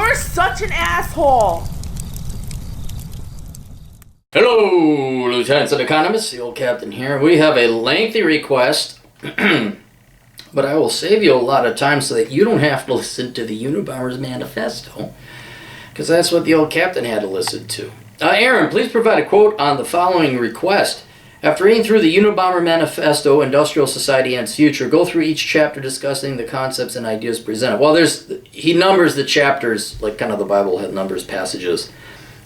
You're such an asshole! Hello, Lieutenants and Economists, the old captain here. We have a lengthy request, but I will save you a lot of time so that you don't have to listen to the Unabomber's Manifesto, because that's what the old captain had to listen to. Aaron, please provide a quote on the following request. After reading through the Unabomber Manifesto, Industrial Society and Its Future, go through each chapter discussing the concepts and ideas presented. Well, he numbers the chapters, like kind of the Bible had numbers passages.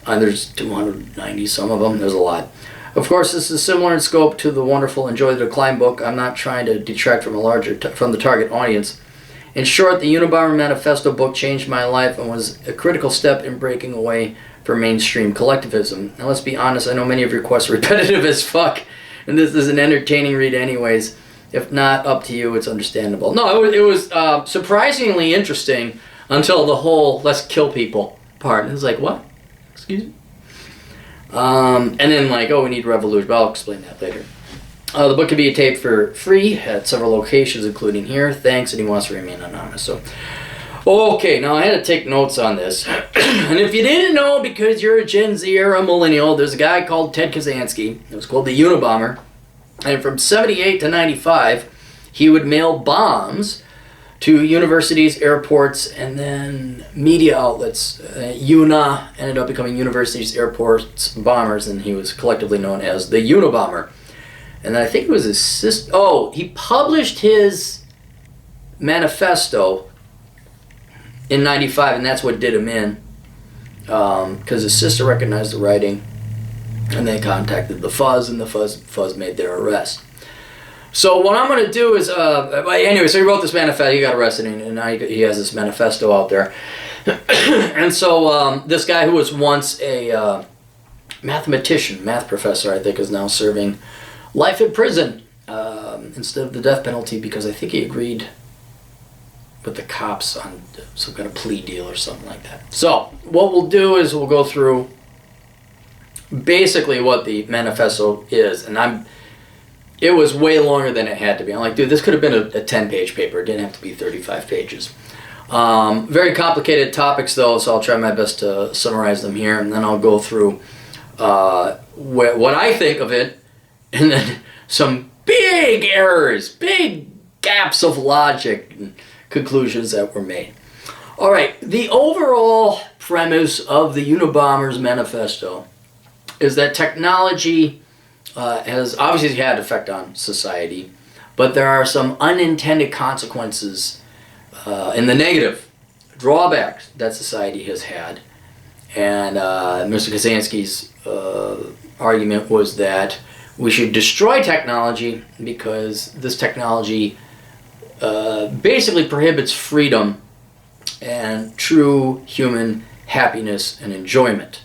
And there's 290 some of them. There's a lot. Of course, this is similar in scope to the wonderful Enjoy the Decline book. I'm not trying to detract from from the target audience. In short, the Unabomber Manifesto book changed my life and was a critical step in breaking away from mainstream collectivism. Now, let's be honest, I know many of your requests are repetitive as fuck, and this is an entertaining read anyways. If not, up to you, it's understandable. No, it was surprisingly interesting until the whole let's kill people part. It was like, what? Excuse me? And then like, oh, we need revolution, but I'll explain that later. The book can be taped for free at several locations, including here. Thanks, and he wants to remain anonymous. So, okay, now I had to take notes on this. And if you didn't know, because you're a Gen Z or a millennial, there's a guy called Ted Kaczynski. It was called the Unabomber. And from 78 to 95, he would mail bombs to universities, airports, and then media outlets. UNA ended up becoming Universities, Airports, Bombers, and he was collectively known as the Unabomber. And I think it was his sister. Oh, he published his manifesto in 95, and that's what did him in. Because his sister recognized the writing, and they contacted the Fuzz, and the Fuzz made their arrest. So what I'm going to do is, anyway, so he wrote this manifesto, he got arrested, and now he has this manifesto out there. And so this guy who was once a mathematician, math professor, I think, is now serving life in prison instead of the death penalty, because I think he agreed with the cops on some kind of plea deal or something like that. So what we'll do is we'll go through basically what the manifesto is, and it was way longer than it had to be. I'm like, dude, this could have been a 10-page paper. It didn't have to be 35 pages. Very complicated topics, though, so I'll try my best to summarize them here, and then I'll go through what I think of it, and then some big errors, big gaps of logic and conclusions that were made. All right, the overall premise of the Unabomber's Manifesto is that technology has obviously had an effect on society, but there are some unintended consequences in the negative drawbacks that society has had. And Mr. Kaczynski's argument was that we should destroy technology because this technology basically prohibits freedom and true human happiness and enjoyment.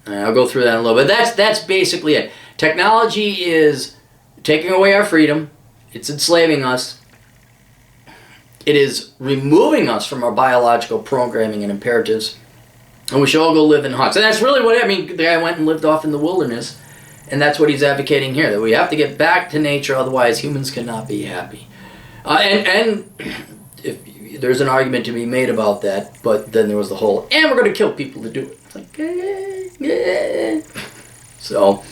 And I'll go through that in a little bit. That's basically it. Technology is taking away our freedom. It's enslaving us. It is removing us from our biological programming and imperatives. And we should all go live in huts. And that's really what, I mean, the guy went and lived off in the wilderness. And that's what he's advocating here, that we have to get back to nature, otherwise humans cannot be happy. And if there's an argument to be made about that, but then there was the whole, and we're going to kill people to do it. It's like, So,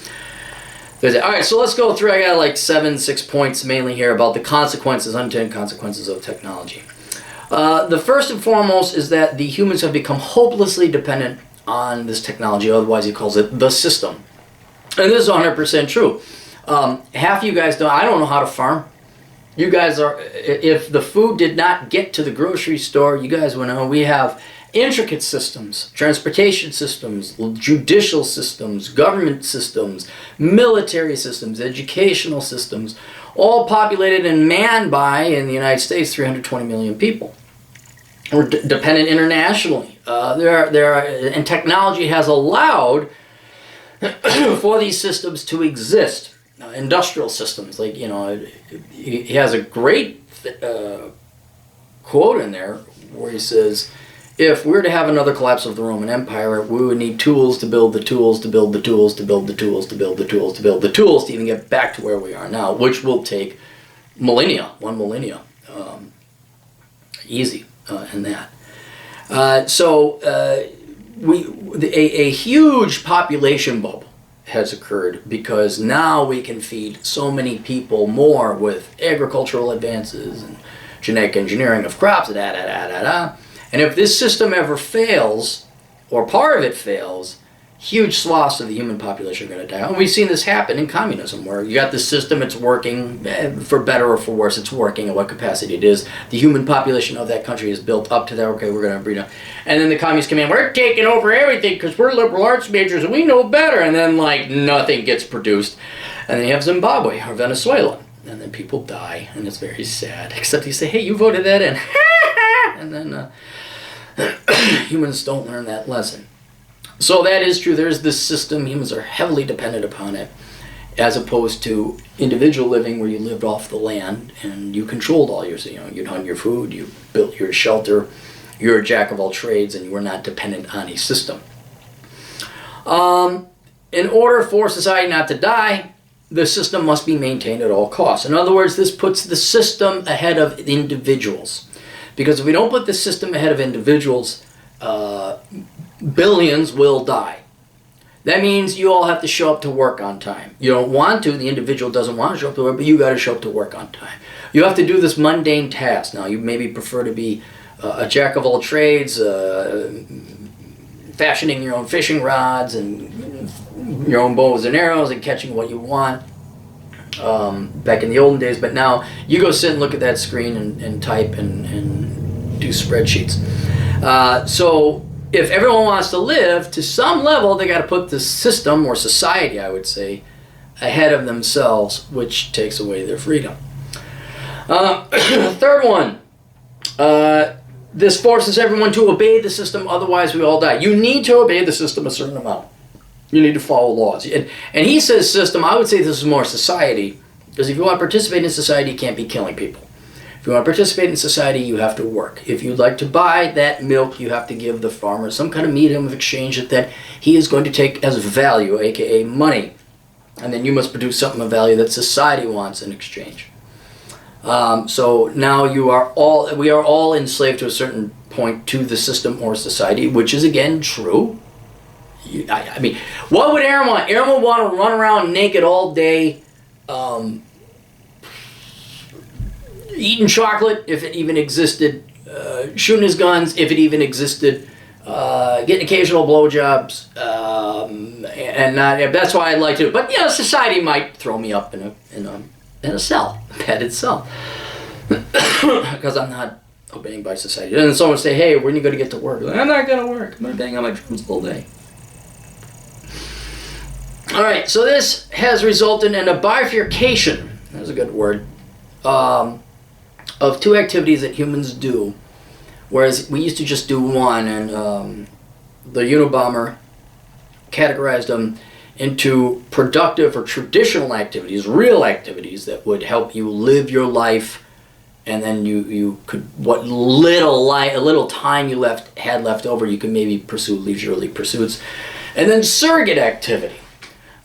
there's it. All right, so let's go through. I got like 6 points mainly here about the consequences, unintended consequences of technology. The first and foremost is that the humans have become hopelessly dependent on this technology, otherwise he calls it the system. And this is 100% true. Half of you guys I don't know how to farm. You guys are, if the food did not get to the grocery store, you guys would know we have intricate systems, transportation systems, judicial systems, government systems, military systems, educational systems, all populated and manned by, in the United States, 320 million people. We're dependent internationally. And technology has allowed for these systems to exist. Industrial systems, like, he has a great quote in there where he says, if we were to have another collapse of the Roman Empire, we would need tools to build the tools to build the tools to build the tools to build the tools to build the tools to even get back to where we are now, which will take millennia, 1 millennia, easy in that. A huge population bubble has occurred because now we can feed so many people more with agricultural advances and genetic engineering of crops, And if this system ever fails, or part of it fails, huge swaths of the human population are going to die. And we've seen this happen in communism, where you got this system, it's working, for better or for worse, it's working at what capacity it is. The human population of that country is built up to that, okay, we're going to breed up. And then the communists come in, we're taking over everything because we're liberal arts majors and we know better. And then, like, nothing gets produced. And then you have Zimbabwe or Venezuela. And then people die, and it's very sad. Except you say, hey, you voted that in. And then humans don't learn that lesson. So that is true. There's this system. Humans are heavily dependent upon it, as opposed to individual living, where you lived off the land and you controlled all your, you'd hunt your food, you built your shelter, you're a jack of all trades, and you were not dependent on a system. In order for society not to die, the system must be maintained at all costs. In other words, this puts the system ahead of individuals. Because if we don't put the system ahead of individuals, billions will die. That means you all have to show up to work on time. You don't want to, the individual doesn't want to show up to work, but you got to show up to work on time. You have to do this mundane task. Now, you maybe prefer to be a jack of all trades, fashioning your own fishing rods and your own bows and arrows and catching what you want. Back in the olden days, but now you go sit and look at that screen and type and do spreadsheets. So if everyone wants to live, to some level, they got to put the system, or society, I would say, ahead of themselves, which takes away their freedom. Third one, this forces everyone to obey the system, otherwise we all die. You need to obey the system a certain amount. You need to follow laws. And he says system, I would say this is more society, because if you want to participate in society, you can't be killing people. If you want to participate in society, you have to work. If you'd like to buy that milk, you have to give the farmer some kind of medium of exchange that he is going to take as value, aka money. And then you must produce something of value that society wants in exchange. So now we are all enslaved to a certain point to the system or society, which is again true. I mean, what would Aaron want? Aaron would want to run around naked all day, eating chocolate, if it even existed, shooting his guns, if it even existed, getting occasional blowjobs, and not. That's why I'd like to. But society might throw me up in a cell, a padded cell, because I'm not obeying by society. And then someone would say, "Hey, when are you going to get to work?" I'm not going to work. I'm going to bang on my drums all day. All right, so this has resulted in a bifurcation, that's a good word, of two activities that humans do, whereas we used to just do one, and the Unabomber categorized them into productive or traditional activities, real activities that would help you live your life, and then you could, what little time you had left over, you could maybe pursue leisurely pursuits, and then surrogate activity.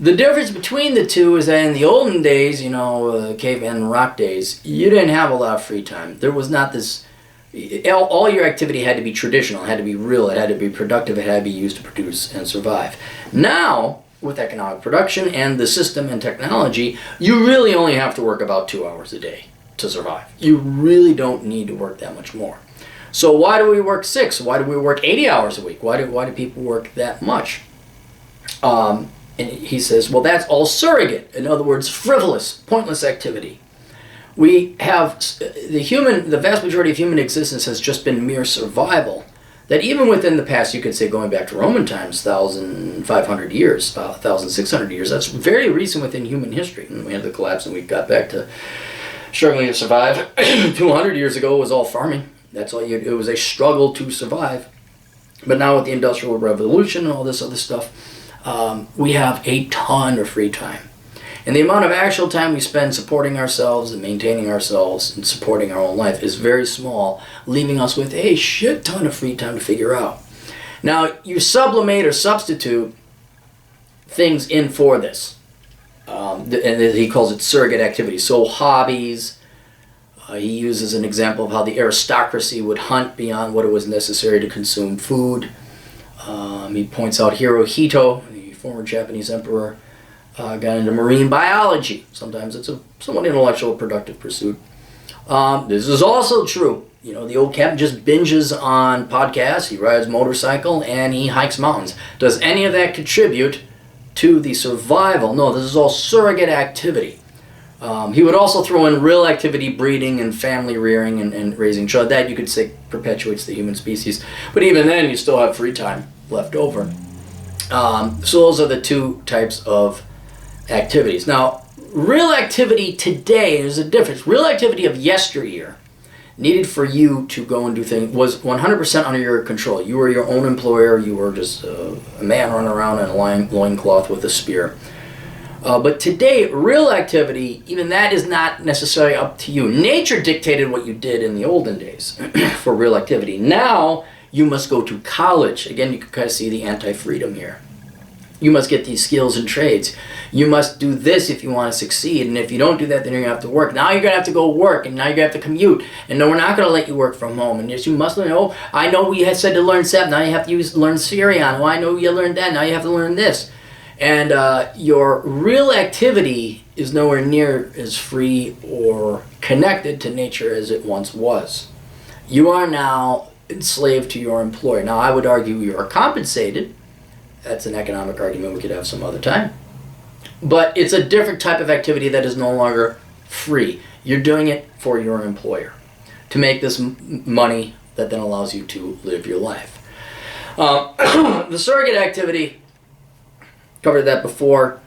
The difference between the two is that in the olden days, caveman and rock days, you didn't have a lot of free time. There was not this, all your activity had to be traditional, it had to be real, it had to be productive, it had to be used to produce and survive. Now, with economic production and the system and technology, you really only have to work about 2 hours a day to survive. You really don't need to work that much more. So why do we work 6? Why do we work 80 hours a week? Why do people work that much? And he says, well, that's all surrogate. In other words, frivolous, pointless activity. We have, the vast majority of human existence has just been mere survival. That even within the past, you could say going back to Roman times, 1,500 years, 1,600 years, that's very recent within human history. And we had the collapse and we got back to struggling to survive. 200 years ago, it was all farming. That's all it was a struggle to survive. But now with the Industrial Revolution and all this other stuff, we have a ton of free time. And the amount of actual time we spend supporting ourselves and maintaining ourselves and supporting our own life is very small, leaving us with a shit ton of free time to figure out. Now, you sublimate or substitute things in for this. And he calls it surrogate activity. So hobbies, He uses an example of how the aristocracy would hunt beyond what it was necessary to consume food. He points out Hirohito, the former Japanese emperor, got into marine biology. Sometimes it's a somewhat intellectual, productive pursuit. This is also true. The old captain just binges on podcasts, he rides motorcycle, and he hikes mountains. Does any of that contribute to the survival? No, this is all surrogate activity. He would also throw in real activity, breeding and family rearing and raising children. That you could say perpetuates the human species. But even then, you still have free time left over. So those are the two types of activities. Now, real activity today, there's a difference. Real activity of yesteryear needed for you to go and do things was 100% under your control. You were your own employer. You were just a man running around in a loincloth with a spear. But today, real activity, even that is not necessarily up to you. Nature dictated what you did in the olden days for real activity. Now, you must go to college. Again, you can kind of see the anti-freedom here. You must get these skills and trades. You must do this if you want to succeed. And if you don't do that, then you're going to have to work. Now you're going to have to go work, and now you're going to have to commute. And no, we're not going to let you work from home. And yes, you must learn, oh, I know we had said to learn SEP. Now you have to learn Syrian. Oh, I know you learned that. Now you have to learn this. And your real activity is nowhere near as free or connected to nature as it once was. You are now enslaved to your employer. Now, I would argue you are compensated. That's an economic argument we could have some other time. But it's a different type of activity that is no longer free. You're doing it for your employer to make this money that then allows you to live your life. The surrogate activity, covered that before.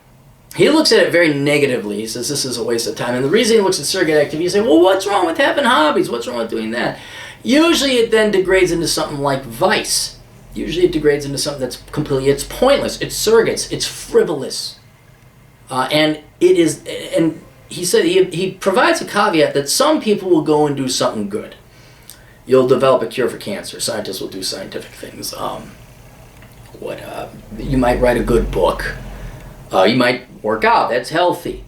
He looks at it very negatively. He says this is a waste of time. And the reason he looks at surrogate activity, you say, well, what's wrong with having hobbies? What's wrong with doing that? Usually it then degrades into something like vice. Usually it degrades into something that's it's pointless. It's surrogates. It's frivolous. And it is, and he said, he provides a caveat that some people will go and do something good. You'll develop a cure for cancer. Scientists will do scientific things. You might write a good book. You might work out. That's healthy.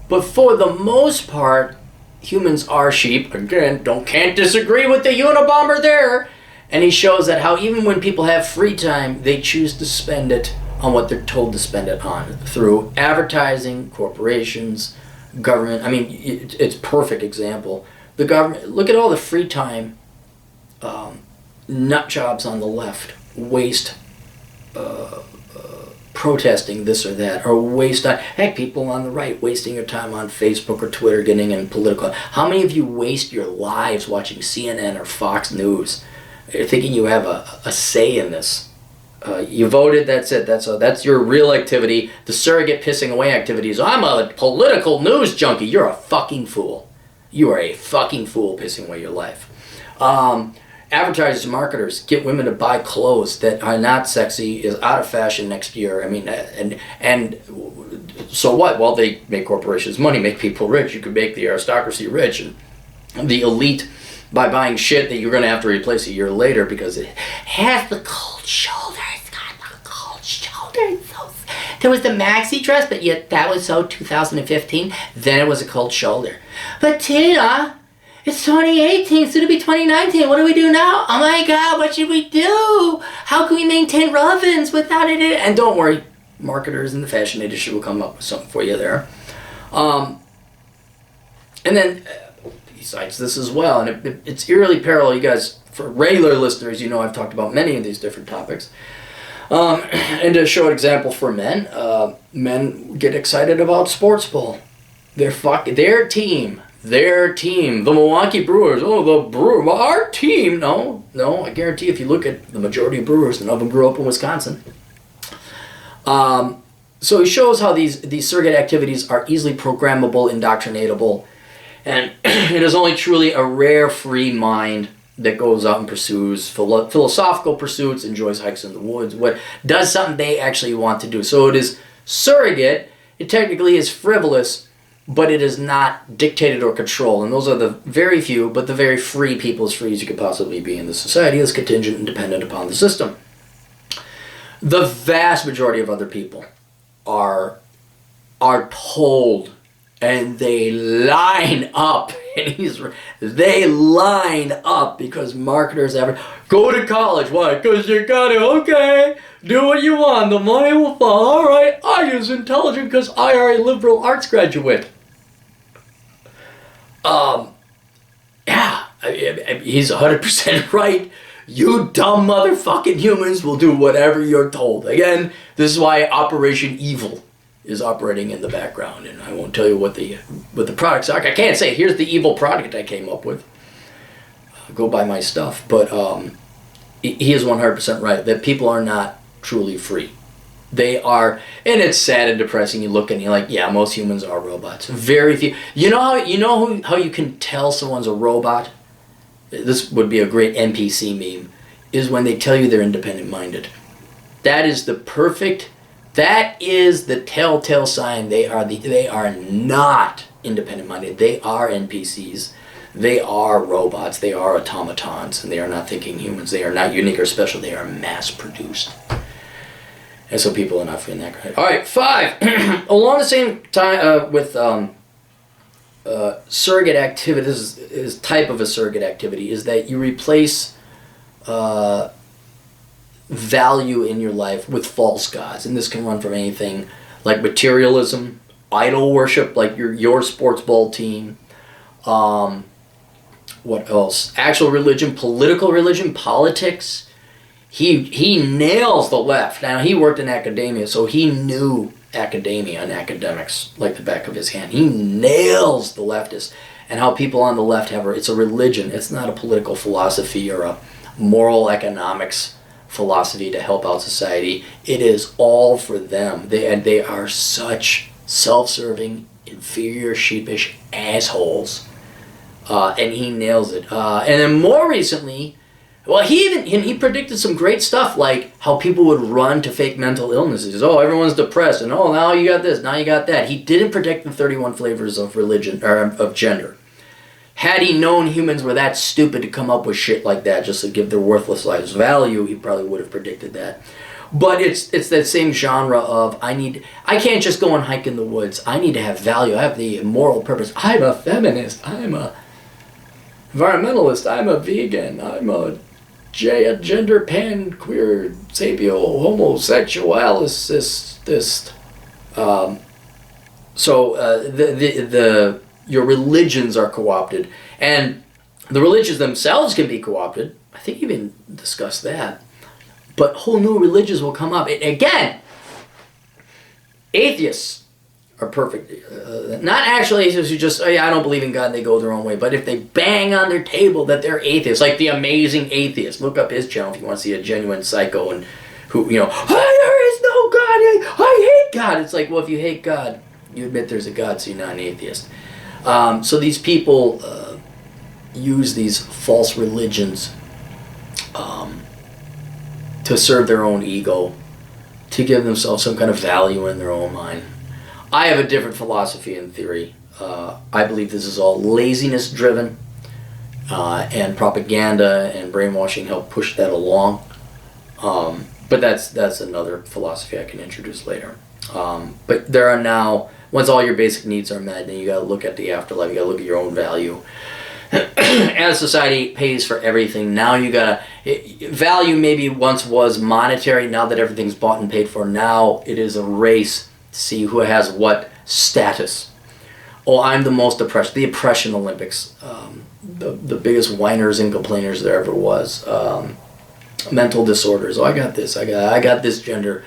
But for the most part, humans are sheep. Again, can't disagree with the Unabomber there. And he shows that how even when people have free time, they choose to spend it on what they're told to spend it on through advertising, corporations, government. I mean, it's a perfect example. The government, look at all the free time nut jobs on the left waste protesting this or that, or waste on, heck, people on the right wasting your time on Facebook or Twitter getting in political. How many of you waste your lives watching CNN or Fox News? You're thinking you have a say in this. You voted, that's it. That's your real activity. The surrogate pissing away activities. I'm a political news junkie. You're a fucking fool. You are a fucking fool pissing away your life. Advertisers and marketers get women to buy clothes that are not sexy, is out of fashion next year. I mean, and so what? Well, they make corporations money, make people rich. You could make the aristocracy rich and the elite by buying shit that you're going to have to replace a year later because it has the cold shoulder. It's got the cold shoulder. There was the maxi dress, but yet that was so 2015. Then it was a cold shoulder. But Tina, it's 2018, soon to be 2019. What do we do now? Oh my God, what should we do? How can we maintain relevance without it? And don't worry, marketers in the fashion industry will come up with something for you there. And then, besides this as well, and it's eerily parallel, you guys, for regular listeners, you know I've talked about many of these different topics. And to show an example for men, men get excited about sports ball. Their team, the Milwaukee Brewers, our team. No, I guarantee if you look at the majority of brewers, none of them grew up in Wisconsin. So he shows how these surrogate activities are easily programmable, indoctrinatable, and it is only truly a rare free mind that goes out and pursues philosophical pursuits, enjoys hikes in the woods, what does something they actually want to do. So it is surrogate. It technically is frivolous, but it is not dictated or controlled. And those are the very few, but the very free people, as free as you could possibly be in the society, is contingent and dependent upon the system. The vast majority of other people are told and they line up. And they line up because marketers ever go to college. Why? Because you gotta, okay, do what you want. The money will fall. All right, I is intelligent because I are a liberal arts graduate. Yeah, he's 100% right. You dumb motherfucking humans will do whatever you're told. Again, this is why Operation Evil is operating in the background, and I won't tell you what the products are. I can't say here's the evil product I came up with. Go buy my stuff, but he is 100% right that people are not truly free. They are, and it's sad and depressing. You look and you're like, yeah, most humans are robots. Very few. You know how you can tell someone's a robot? This would be a great NPC meme. Is when they tell you they're independent minded. That is the telltale sign they are not independent minded. They are NPCs. They are robots. They are automatons, and they are not thinking humans. They are not unique or special. They are mass produced. And so people are not feeling that great. All right, 5. Along the same time with surrogate activity, this is type of a surrogate activity, is that you replace value in your life with false gods. And this can run from anything like materialism, idol worship, like your sports ball team. What else? Actual religion, political religion, politics. He nails the left. Now, he worked in academia, so he knew academia and academics like the back of his hand. He nails the leftists and how people on the left it's a religion. It's not a political philosophy or a moral economics philosophy to help out society. It is all for them. They are such self-serving, inferior, sheepish assholes. And he nails it. And then more recently, well, he predicted some great stuff, like how people would run to fake mental illnesses. Oh, everyone's depressed, and oh, now you got this, now you got that. He didn't predict the 31 flavors of religion or of gender. Had he known humans were that stupid to come up with shit like that just to give their worthless lives value, he probably would have predicted that. But it's that same genre of I can't just go and hike in the woods. I need to have value. I have the moral purpose. I'm a feminist. I'm a environmentalist. I'm a vegan. I'm a gender pan queer sapio homosexualist. Your religions are co-opted, and the religions themselves can be co-opted. I think you even discussed that. But whole new religions will come up. And again, atheists are perfect. Not actually atheists who just, I don't believe in God, and they go their own way. But if they bang on their table that they're atheists, like the Amazing Atheist, look up his channel if you want to see a genuine psycho and who, there is no God, I hate God. It's like, well, if you hate God, you admit there's a God, so you're not an atheist. So these people use these false religions to serve their own ego, to give themselves some kind of value in their own mind. I have a different philosophy and theory. I believe this is all laziness driven, and propaganda and brainwashing help push that along. But that's another philosophy I can introduce later. But there are now, once all your basic needs are met, then you got to look at the afterlife. You got to look at your own value. As society pays for everything, now you got to value. Maybe once was monetary. Now that everything's bought and paid for, now it is a race to see who has what status. Oh, I'm the most oppressed. The oppression Olympics, the biggest whiners and complainers there ever was. Mental disorders. Oh, I got this. I got this gender.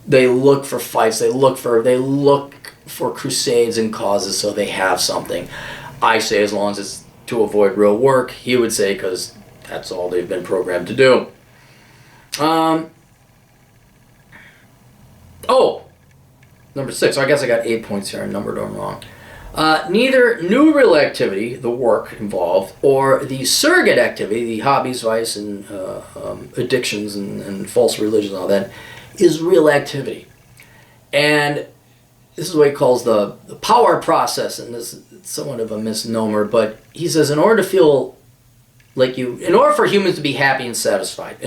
They look for fights. They look for crusades and causes, so they have something. I say as long as it's to avoid real work. He would say because that's all they've been programmed to do. Number 6. So I guess I got 8 points here. I numbered them wrong. Neither new real activity, the work involved, or the surrogate activity, the hobbies, vice, and addictions and false religion and all that, is real activity. And this is what he calls the power process, and this is somewhat of a misnomer, but he says in order for humans to be happy and satisfied,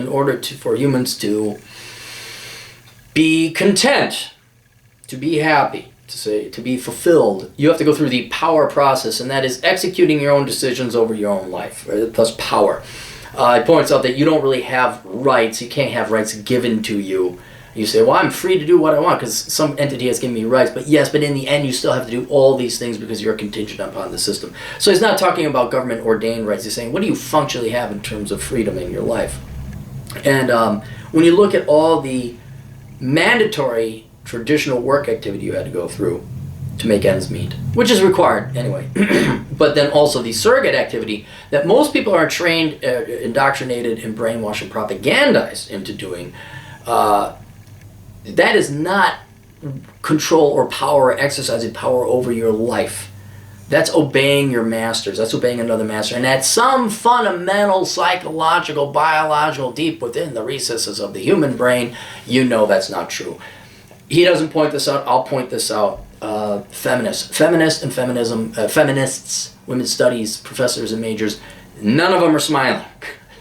for humans to be content, to be happy, to be fulfilled, you have to go through the power process, and that is executing your own decisions over your own life, right? Thus power. It points out that you don't really have rights. You can't have rights given to you. You say, well, I'm free to do what I want because some entity has given me rights. But yes, but in the end, you still have to do all these things because you're contingent upon the system. So he's not talking about government ordained rights. He's saying, what do you functionally have in terms of freedom in your life? And when you look at all the mandatory traditional work activity you had to go through to make ends meet, which is required anyway, but then also the surrogate activity that most people are trained, indoctrinated, and brainwashed and propagandized into doing, that is not control or power or exercising power over your life. That's obeying your masters. That's obeying another master. And at some fundamental psychological, biological, deep within the recesses of the human brain, you know that's not true. He doesn't point this out. I'll point this out. Feminists and feminism, feminists, women's studies, professors and majors, none of them are smiling.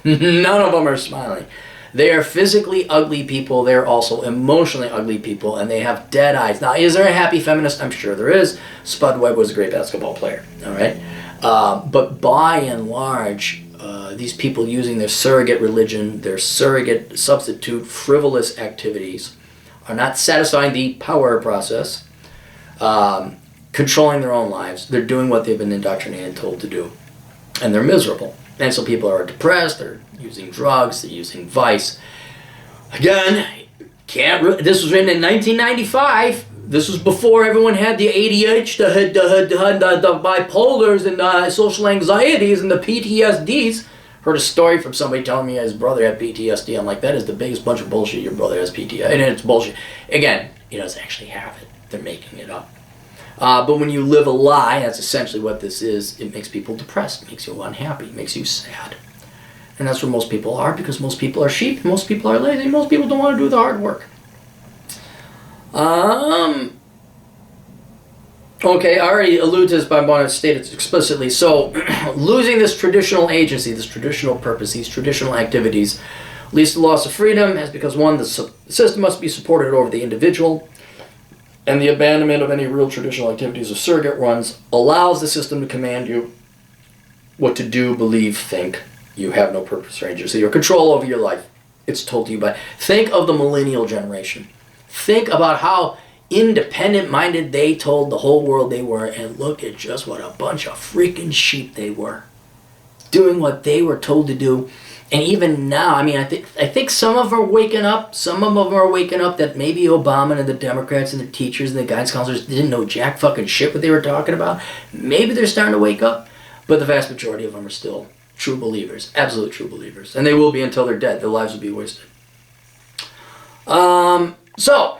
None of them are smiling. They are physically ugly people. They're also emotionally ugly people, and they have dead eyes. Now, is there a happy feminist? I'm sure there is. Spud Webb was a great basketball player, all right? But by and large, these people using their surrogate religion, their surrogate substitute frivolous activities are not satisfying the power process, controlling their own lives. They're doing what they've been indoctrinated and told to do, and they're miserable. And so people are depressed, they're using drugs, they're using vice. Again, this was written in 1995. This was before everyone had the ADHD, the bipolars, and the social anxieties, and the PTSDs. Heard a story from somebody telling me his brother had PTSD. I'm like, that is the biggest bunch of bullshit. Your brother has PTSD. And it's bullshit. Again, he doesn't actually have it. They're making it up. But when you live a lie, that's essentially what this is. It makes people depressed, makes you unhappy, makes you sad. And that's where most people are, because most people are sheep, most people are lazy, most people don't want to do the hard work. Okay, I already alluded to this, but I want to state it explicitly. So, losing this traditional agency, this traditional purpose, these traditional activities, leads to loss of freedom, as because one, the system must be supported over the individual, and the abandonment of any real traditional activities of surrogate ones allows the system to command you what to do, believe, think. You have no purpose or agency or control over your life. It's told to you by... Think of the millennial generation. Think about how independent-minded they told the whole world they were, and look at just what a bunch of freaking sheep they were. Doing what they were told to do. And even now, I mean, I think some of them are waking up. Some of them are waking up that maybe Obama and the Democrats and the teachers and the guidance counselors didn't know jack fucking shit what they were talking about. Maybe they're starting to wake up. But the vast majority of them are still true believers. Absolute true believers. And they will be until they're dead. Their lives will be wasted. So,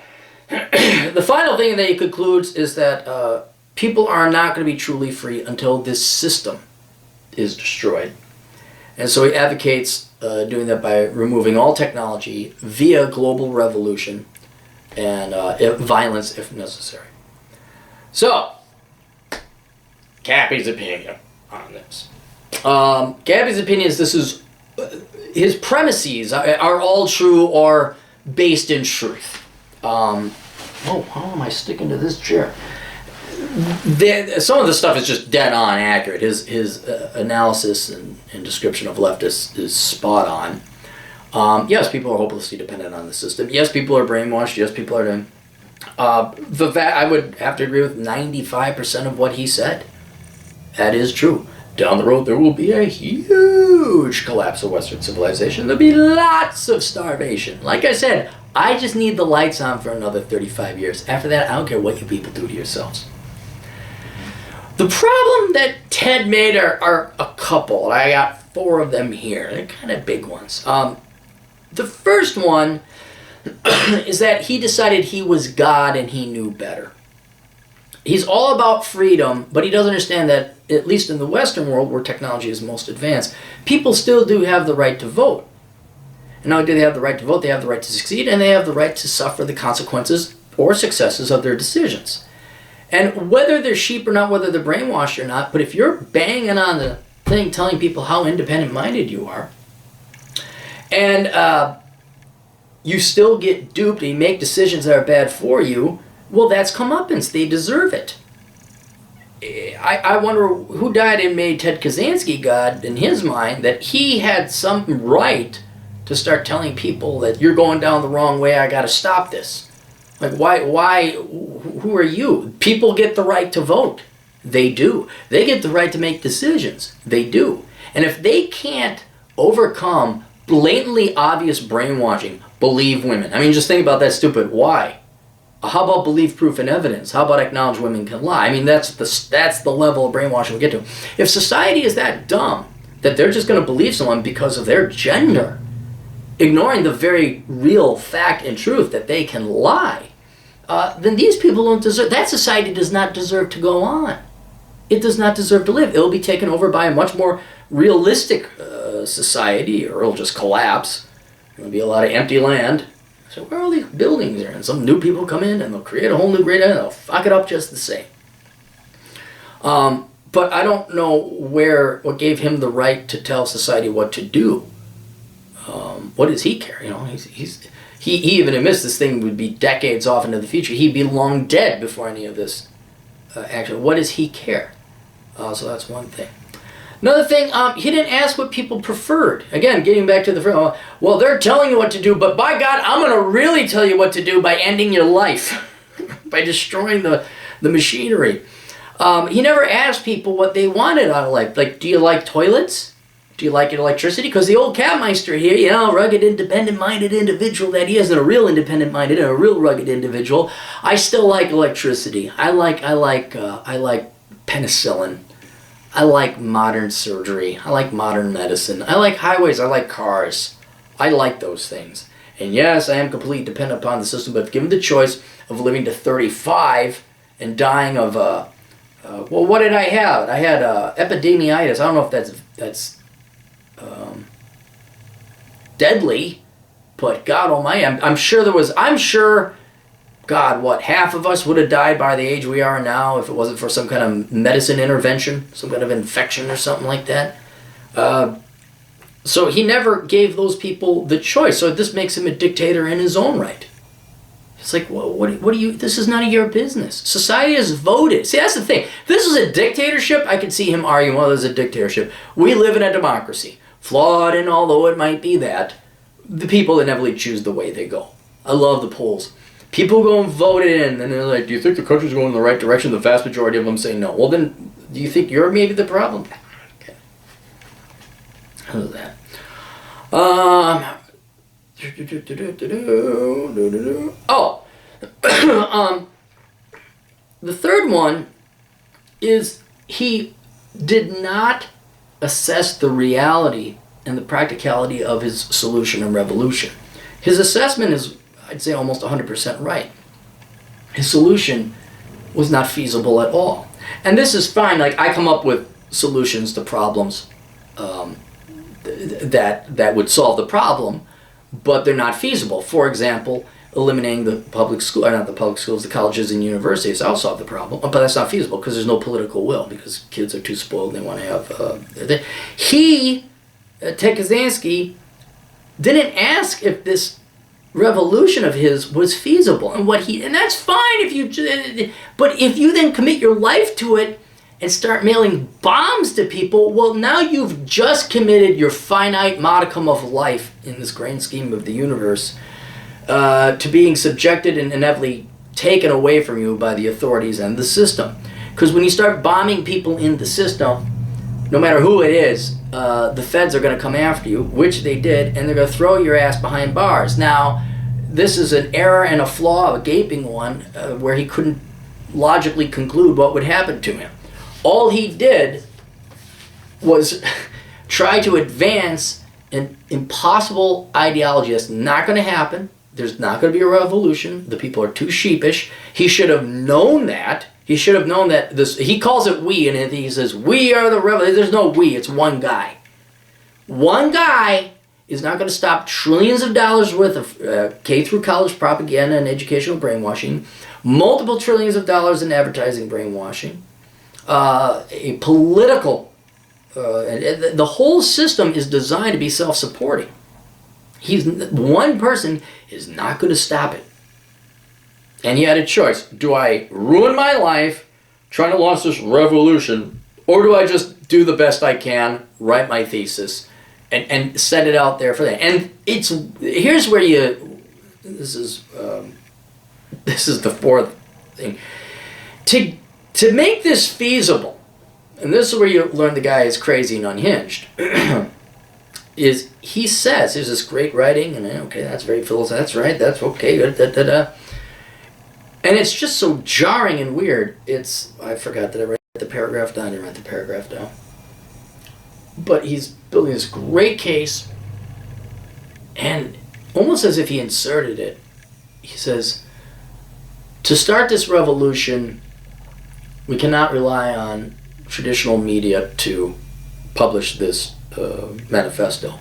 the final thing that he concludes is that people are not going to be truly free until this system is destroyed. And so he advocates doing that by removing all technology via global revolution and violence if necessary. So, Cappy's opinion on this. Cappy's opinion is this is, his premises are all true or based in truth. Oh, how am I sticking to this chair? Some of the stuff is just dead on accurate. His analysis and description of leftists is spot on. Yes, people are hopelessly dependent on the system. Yes, people are brainwashed. Yes, people are doing... I would have to agree with 95% of what he said. That is true. Down the road, there will be a huge collapse of Western civilization. There'll be lots of starvation. Like I said, I just need the lights on for another 35 years. After that, I don't care what you people do to yourselves. The problem that Ted made are a couple. I got 4 of them here. They're kind of big ones. The first one is that he decided he was God and he knew better. He's all about freedom, but he doesn't understand that, at least in the Western world where technology is most advanced, people still do have the right to vote. And not only do they have the right to vote, they have the right to succeed, and they have the right to suffer the consequences or successes of their decisions. And whether they're sheep or not, whether they're brainwashed or not, but if you're banging on the thing telling people how independent-minded you are, and you still get duped and you make decisions that are bad for you, Well, that's comeuppance. They deserve it. I wonder who died and made Ted Kaczynski God in his mind, that he had some right to start telling people that you're going down the wrong way, I got to stop this. Like, why, who are you? People get the right to vote. They do. They get the right to make decisions. They do. And if they can't overcome blatantly obvious brainwashing, believe women. I mean, just think about that stupid why. How about belief, proof, and evidence? How about acknowledge women can lie? I mean, that's the level of brainwashing we get to. If society is that dumb that they're just going to believe someone because of their gender, ignoring the very real fact and truth that they can lie, then these people don't deserve, that society does not deserve to go on. It does not deserve to live. It will be taken over by a much more realistic society, or it'll just collapse. There'll be a lot of empty land. So where are all these buildings there? And some new people come in and they'll create a whole new great, and they'll fuck it up just the same. But I don't know what gave him the right to tell society what to do. What does he care? You know, he even admits this thing would be decades off into the future. He'd be long dead before any of this actually. What does he care? So that's one thing. Another thing, he didn't ask what people preferred. Again, getting back to the well, they're telling you what to do, but by God, I'm going to really tell you what to do by ending your life, by destroying the machinery. He never asked people what they wanted out of life. Like, do you like toilets? Do you like electricity? Because the old Catmeister here, you know, rugged, independent-minded individual that he is, and a real independent-minded and a real rugged individual. I still like electricity. I like penicillin. I like modern surgery. I like modern medicine. I like highways. I like cars. I like those things. And yes, I am completely dependent upon the system, but if given the choice of living to 35 and dying of, well, what did I have? I had epidemiitis. I don't know if that's deadly, but God almighty, I'm sure, God, what, half of us would have died by the age we are now if it wasn't for some kind of medicine intervention, some kind of infection or something like that. So he never gave those people the choice. So this makes him a dictator in his own right. It's like, well, what do you, this is none of your business. Society has voted. See, that's the thing. If this is a dictatorship, I could see him arguing, well, this is a dictatorship. We live in a democracy. Flawed, and although it might be that, the people inevitably choose the way they go. I love the polls. People go and vote in, and they're like, do you think the country's going in the right direction? The vast majority of them say no. Well, then, do you think you're maybe the problem? Okay. How's that? The third one is he did not assess the reality and the practicality of his solution and revolution. His assessment is, I'd say, almost 100% right. His solution was not feasible at all. And this is fine. Like, I come up with solutions to problems that would solve the problem, but they're not feasible. For example, eliminating the public school, or not the public schools, the colleges and universities. I'll solve the problem, but that's not feasible because there's no political will, because kids are too spoiled and they want to have... Ted Kaczynski, didn't ask if this revolution of his was feasible, and that's fine if you, but if you then commit your life to it and start mailing bombs to people, well, now you've just committed your finite modicum of life in this grand scheme of the universe to being subjected and inevitably taken away from you by the authorities and the system. Because when you start bombing people in the system, no matter who it is, the feds are going to come after you, which they did, and they're going to throw your ass behind bars. Now, this is an error and a flaw, a gaping one, where he couldn't logically conclude what would happen to him. All he did was try to advance an impossible ideology. That's not going to happen. There's not going to be a revolution. The people are too sheepish. He should have known that. He should have known that this, he calls it we, and he says, we are the revolution. There's no we, it's one guy. One guy is not going to stop trillions of dollars worth of K through college propaganda and educational brainwashing, multiple trillions of dollars in advertising brainwashing, a political, the whole system is designed to be self-supporting. One person is not going to stop it. And he had a choice. Do I ruin my life trying to launch this revolution, or do I just do the best I can, write my thesis, and set it out there for that? And here's where this is the fourth thing. To make this feasible, and this is where you learn the guy is crazy and unhinged, is he says, there's this great writing, and okay, that's very philosophical, that's right, that's okay, and it's just so jarring and weird. I forgot that I write the paragraph down. I didn't write the paragraph down. But he's building this great case, and almost as if he inserted it, he says, to start this revolution, we cannot rely on traditional media to publish this manifesto.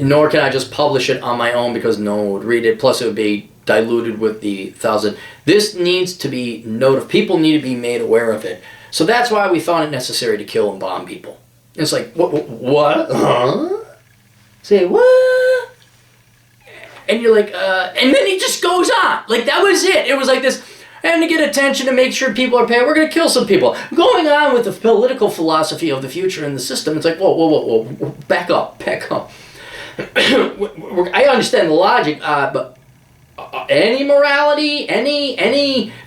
Nor can I just publish it on my own because no one would read it. Plus, it would be diluted with the 1,000. This needs to be noted. People need to be made aware of it. So that's why we found it necessary to kill and bomb people. It's like, what? Huh? Say, what? And you're like, and then he just goes on. Like, that was it. It was like this, and to get attention, to make sure people are paying, we're going to kill some people. Going on with the political philosophy of the future in the system, it's like, whoa, back up. I understand the logic, but any morality,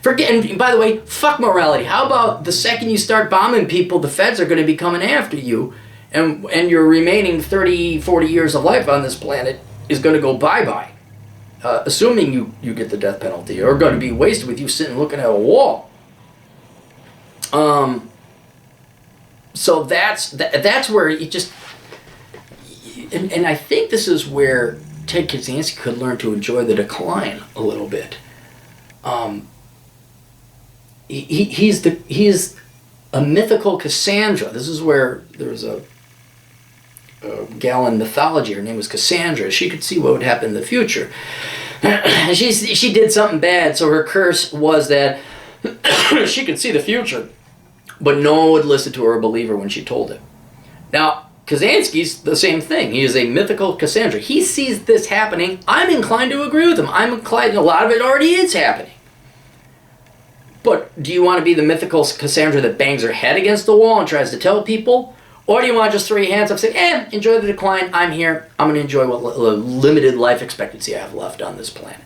forget, and by the way, fuck morality. How about the second you start bombing people, the feds are going to be coming after you, and your remaining 30, 40 years of life on this planet is going to go bye-bye. Assuming you get the death penalty, or going to be wasted with you sitting looking at a wall. So that's where you just, and I think this is where Ted Kaczynski could learn to enjoy the decline a little bit. He's a mythical Cassandra. This is where there's a gal in mythology. Her name was Cassandra. She could see what would happen in the future. She did something bad, so her curse was that she could see the future, but no one would listen to her or believe her when she told it. Now, Kaczynski's the same thing. He is a mythical Cassandra. He sees this happening. I'm inclined to agree with him. I'm inclined, a lot of it already is happening. But do you want to be the mythical Cassandra that bangs her head against the wall and tries to tell people? Or do you want to just throw your hands up and say, enjoy the decline, I'm here, I'm going to enjoy what limited life expectancy I have left on this planet.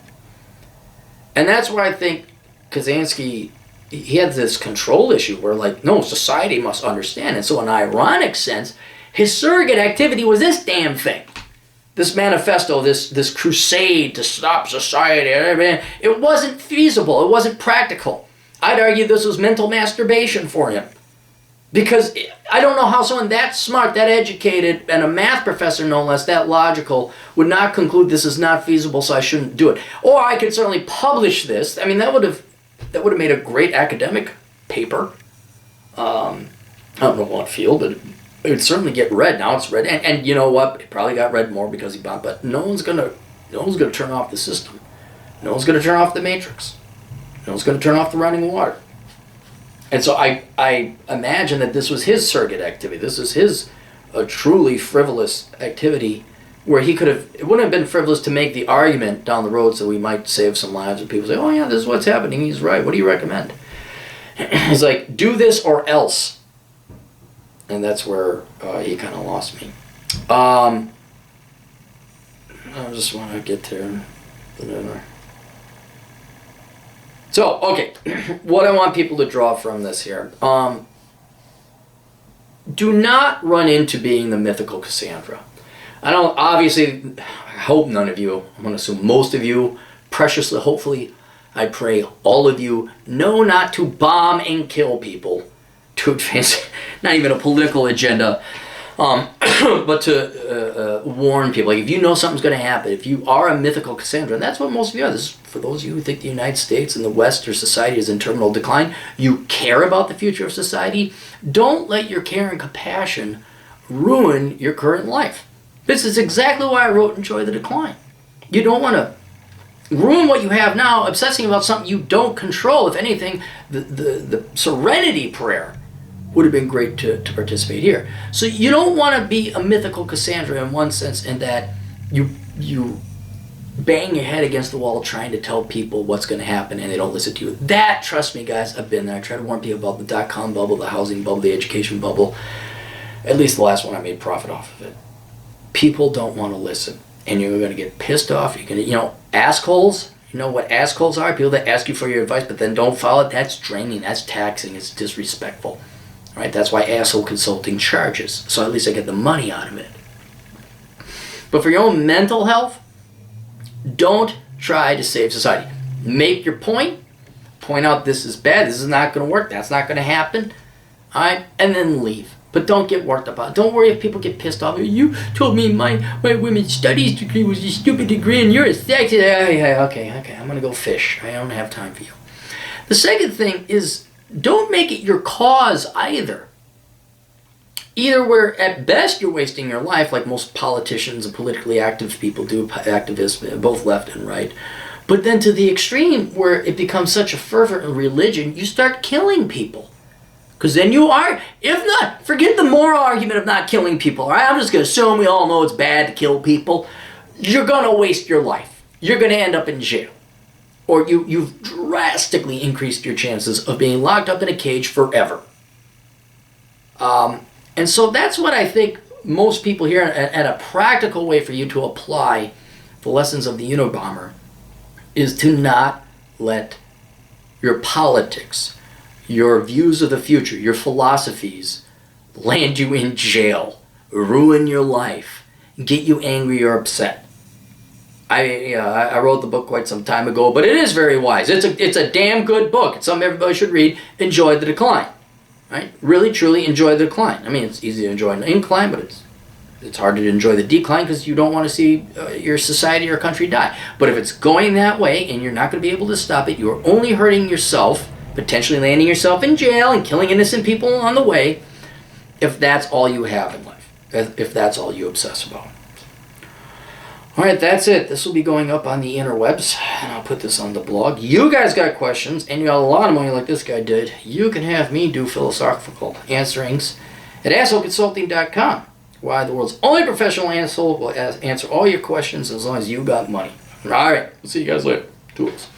And that's where I think Kaczynski, he had this control issue where, like, no, society must understand. And so in an ironic sense, his surrogate activity was this damn thing. This manifesto, this crusade to stop society. It wasn't feasible. It wasn't practical. I'd argue this was mental masturbation for him. Because I don't know how someone that smart, that educated, and a math professor no less, that logical, would not conclude this is not feasible, so I shouldn't do it. Or I could certainly publish this. I mean, that would have made a great academic paper. I don't know what field, but it would certainly get read. Now it's read, and you know what? It probably got read more because he bombed. But no one's gonna turn off the system. No one's gonna turn off the matrix. No one's gonna turn off the running water. And so I imagine that this was his surrogate activity. This is his truly frivolous activity where he could have, it wouldn't have been frivolous to make the argument down the road so we might save some lives, and people say, oh yeah, this is what's happening, he's right, what do you recommend? He's like, do this or else. And that's where he kind of lost me. I just want to get there. So, okay, what I want people to draw from this here. Do not run into being the mythical Cassandra. I don't, obviously, I hope none of you, I'm going to assume most of you, preciously, hopefully, I pray all of you, know not to bomb and kill people to advance, not even a political agenda, but to warn people. Like, if you know something's going to happen, if you are a mythical Cassandra, and that's what most of you are. This is for those of you who think the United States and the West or society is in terminal decline, you care about the future of society, don't let your care and compassion ruin your current life. This is exactly why I wrote Enjoy the Decline. You don't want to ruin what you have now, obsessing about something you don't control. If anything, the serenity prayer would have been great to participate here. So you don't want to be a mythical Cassandra in one sense, in that you bang your head against the wall trying to tell people what's going to happen and they don't listen to you. That, trust me guys, I've been there. I try to warn people about the dot-com bubble, the housing bubble, the education bubble. At least the last one I made profit off of it. People don't want to listen. And you're going to get pissed off. You're going to, assholes. You know what assholes are? People that ask you for your advice but then don't follow it. That's draining. That's taxing. It's disrespectful. Right? That's why asshole consulting charges. So at least I get the money out of it. But for your own mental health, don't try to save society. Make your point. Point out this is bad. This is not going to work. That's not going to happen. All right? And then leave. But don't get worked up on it. Don't worry if people get pissed off. You told me my women's studies degree was a stupid degree and you're a sexist. Yeah, okay. I'm going to go fish. I don't have time for you. The second thing is don't make it your cause either. Either where at best you're wasting your life like most politicians and politically active people do, activists, both left and right. But then to the extreme where it becomes such a fervor in religion, you start killing people. Because then you are, if not, forget the moral argument of not killing people. All right? I'm just going to assume we all know it's bad to kill people. You're going to waste your life. You're going to end up in jail. Or you've drastically increased your chances of being locked up in a cage forever. And so that's what I think most people here, and a practical way for you to apply the lessons of the Unabomber, is to not let your politics, your views of the future, your philosophies, land you in jail, ruin your life, get you angry or upset. I wrote the book quite some time ago, but it is very wise. It's a damn good book. It's something everybody should read. Enjoy the decline. Right? Really, truly enjoy the decline. I mean, it's easy to enjoy an incline, but it's hard to enjoy the decline because you don't want to see your society or country die. But if it's going that way and you're not going to be able to stop it, you're only hurting yourself, potentially landing yourself in jail and killing innocent people on the way, if that's all you have in life, if that's all you obsess about. All right, that's it. This will be going up on the interwebs, and I'll put this on the blog. You guys got questions, and you got a lot of money like this guy did. You can have me do philosophical answerings at assholeconsulting.com. Why the world's only professional asshole will answer all your questions as long as you got money. All right, we'll see you guys later. Tools.